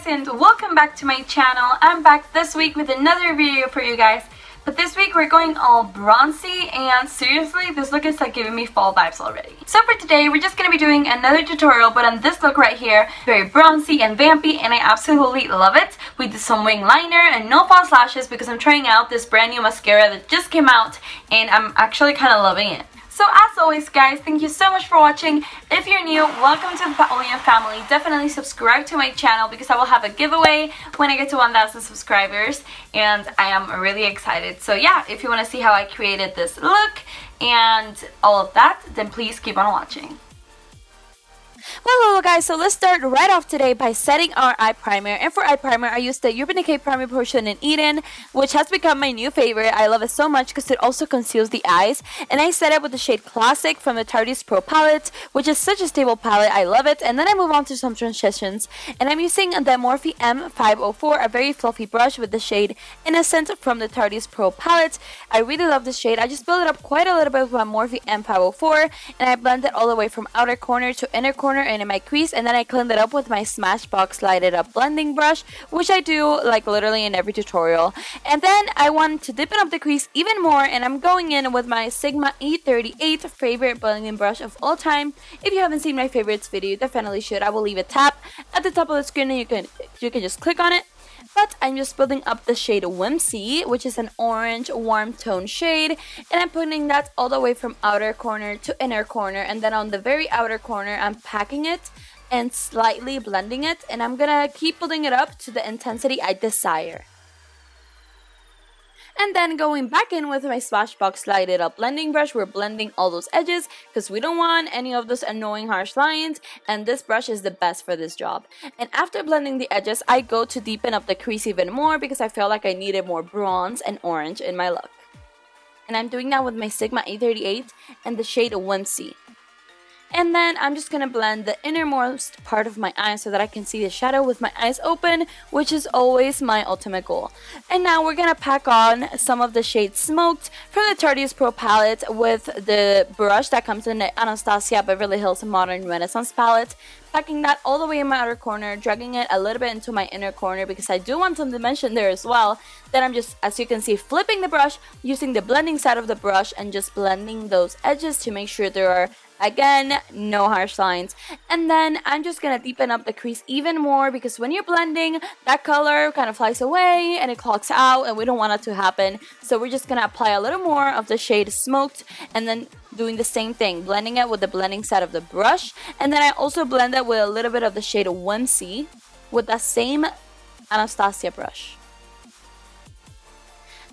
guys, and welcome back to my channel. I'm back this week with another video for you guys. But this week we're going all bronzy, and seriously, this look is like giving me fall vibes already. So for today, we're just going to be doing another tutorial, but on this look right here, very bronzy and vampy, and I absolutely love it. We did some wing liner and no false lashes because I'm trying out this brand new mascara that just came out, and I'm actually kind of loving it. So as always guys, thank you so much for watching. If you're new, welcome to the Paola family. Definitely subscribe to my channel because I will have a giveaway when I get to 1,000 subscribers, and I am really excited. So yeah, if you want to see how I created this look and all of that, then please keep on watching. Well, hello guys, so let's start right off today by setting our eye primer. And for eye primer, I used the Urban Decay Primer Potion in Eden, which has become my new favorite. I love it so much because it also conceals the eyes. And I set it with the shade Classic from the Tarteist Pro palette, which is such a stable palette. I love it. And then I move on to some transitions. And I'm using the Morphe M504, a very fluffy brush with the shade Innocent from the Tarteist Pro palette. I really love this shade. I just built it up quite a little bit with my Morphe M504, and I blend it all the way from outer corner to inner corner and in my crease, and then I cleaned it up with my Smashbox lighted up blending brush, which I do like literally in every tutorial. And then I want to deepen up the crease even more, and I'm going in with my Sigma E38 favorite blending brush of all time. If you haven't seen my favorites video, you definitely should. I will leave a tab at the top of the screen and you can just click on it. But I'm just building up the shade Whimsy, which is an orange warm tone shade, and I'm putting that all the way from outer corner to inner corner, and then on the very outer corner I'm packing it and slightly blending it, and I'm gonna keep building it up to the intensity I desire. And then going back in with my Smashbox lighted up blending brush, we're blending all those edges because we don't want any of those annoying harsh lines, and this brush is the best for this job. And after blending the edges, I go to deepen up the crease even more because I felt like I needed more bronze and orange in my look. And I'm doing that with my Sigma E38 and the shade Whimsy. And then I'm just going to blend the innermost part of my eye so that I can see the shadow with my eyes open, which is always my ultimate goal. And now we're going to pack on some of the shade Smoked from the Tarteist Pro palette with the brush that comes in the Anastasia Beverly Hills Modern Renaissance palette. Packing that all the way in my outer corner, dragging it a little bit into my inner corner because I do want some dimension there as well. Then I'm just, as you can see, flipping the brush, using the blending side of the brush and just blending those edges to make sure there are, again, no harsh lines. And then I'm just going to deepen up the crease even more because when you're blending, that color kind of flies away and it clogs out, and we don't want that to happen. So we're just going to apply a little more of the shade Smoked and then doing the same thing, blending it with the blending side of the brush. And then I also blend it with a little bit of the shade Whimsy with that same Anastasia brush.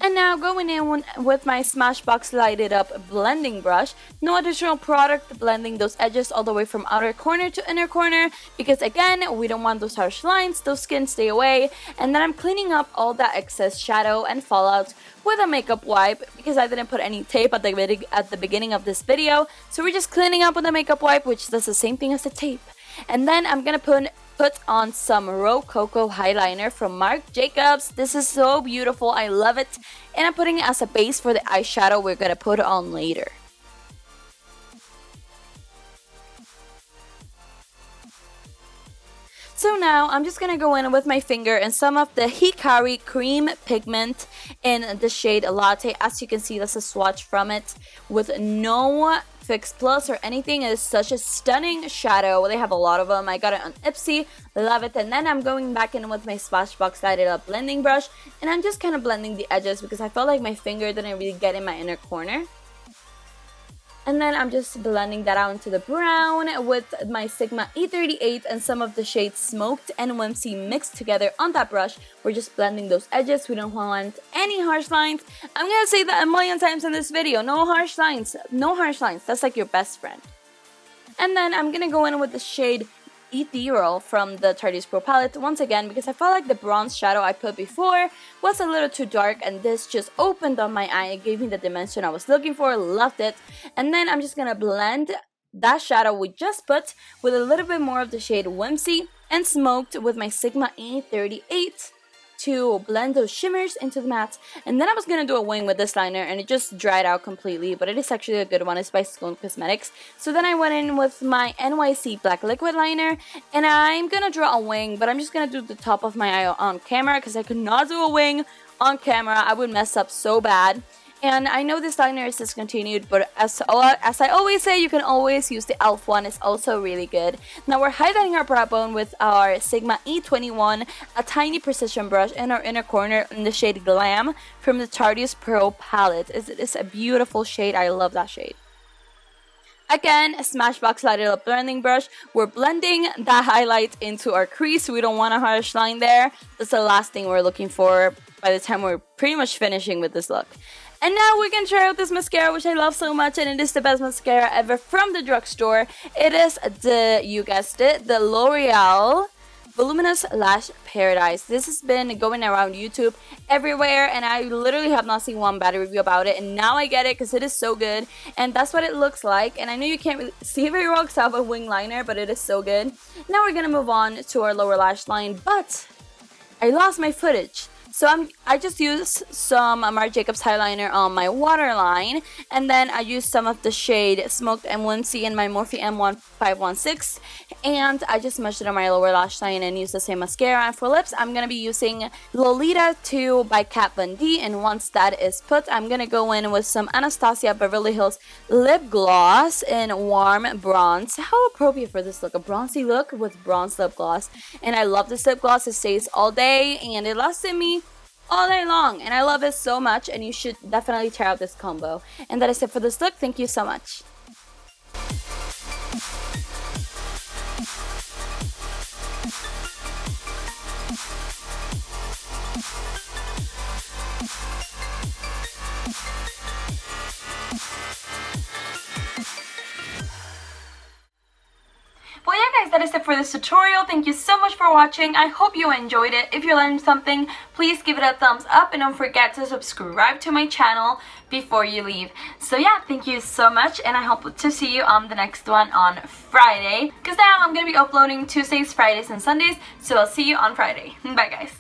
And now going in with my Smashbox lighted up blending brush, no additional product, blending those edges all the way from outer corner to inner corner because again, we don't want those harsh lines, those skins stay away. And then I'm cleaning up all that excess shadow and fallout with a makeup wipe because I didn't put any tape at the beginning of this video. So we're just cleaning up with a makeup wipe, which does the same thing as the tape. And then I'm gonna put on some Rococo Highliner from Marc Jacobs. This is so beautiful, I love it. And I'm putting it as a base for the eyeshadow we're gonna put on later. So now I'm just going to go in with my finger and some of the HIKARI cream pigment in the shade Latte. As you can see, that's a swatch from it with no Fix Plus or anything. It is such a stunning shadow. They have a lot of them. I got it on Ipsy. Love it. And then I'm going back in with my Smashbox lighted up blending brush, and I'm just kind of blending the edges because I felt like my finger didn't really get in my inner corner. And then I'm just blending that out into the brown with my Sigma E38 and some of the shades Smoked and Whimsy mixed together on that brush. We're just blending those edges. We don't want any harsh lines. I'm gonna say that a million times in this video. No harsh lines. No harsh lines. That's like your best friend. And then I'm gonna go in with the shade Ethereal from the Tarteist Pro palette once again because I felt like the bronze shadow I put before was a little too dark, and this just opened on my eye. It gave me the dimension I was looking for. Loved it. And then I'm just gonna blend that shadow we just put with a little bit more of the shade Whimsy and Smoked with my Sigma E38 to blend those shimmers into the mattes. And then I was gonna do a wing with this liner and it just dried out completely, but it is actually a good one. It's by Stone Cosmetics. So then I went in with my NYC Black Liquid Liner and I'm gonna draw a wing, but I'm just gonna do the top of my eye on camera because I could not do a wing on camera. I would mess up so bad. And I know this liner is discontinued, but as I always say, you can always use the e.l.f. one. It's also really good. Now we're highlighting our brow bone with our Sigma E21, a tiny precision brush in our inner corner in the shade Glam from the Tarteist Pro palette. It's a beautiful shade. I love that shade. Again, a Smashbox lighted up blending brush. We're blending that highlight into our crease. We don't want a harsh line there. That's the last thing we're looking for by the time we're pretty much finishing with this look. And now we can try out this mascara, which I love so much, and it is the best mascara ever from the drugstore. It is you guessed it, the L'Oreal Voluminous Lash Paradise. This has been going around YouTube everywhere, and I literally have not seen one bad review about it, and now I get it because it is so good, and that's what it looks like. And I know you can't really see it very well because I have a wing liner, but it is so good. Now we're gonna move on to our lower lash line, but I lost my footage. So I just used some Marc Jacobs Highliner on my waterline, and then I used some of the shade Smoked M1C in my Morphe M516, and I just smudged it on my lower lash line and used the same mascara. And for lips, I'm going to be using Lolita 2 by Kat Von D, and once that is put, I'm going to go in with some Anastasia Beverly Hills lip gloss in Warm Bronze. How appropriate for this look, a bronzy look with bronze lip gloss. And I love this lip gloss. It stays all day, and it lasted me all day long, and I love it so much, and you should definitely try out this combo. And that is it for this look. Thank you so much. Well, yeah guys, that is it for this tutorial. Thank you so much for watching. I hope you enjoyed it. If you learned something, please give it a thumbs up and don't forget to subscribe to my channel before you leave. So yeah, thank you so much, and I hope to see you on the next one on Friday, because now I'm going to be uploading Tuesdays, Fridays, and Sundays, so I'll see you on Friday. Bye guys.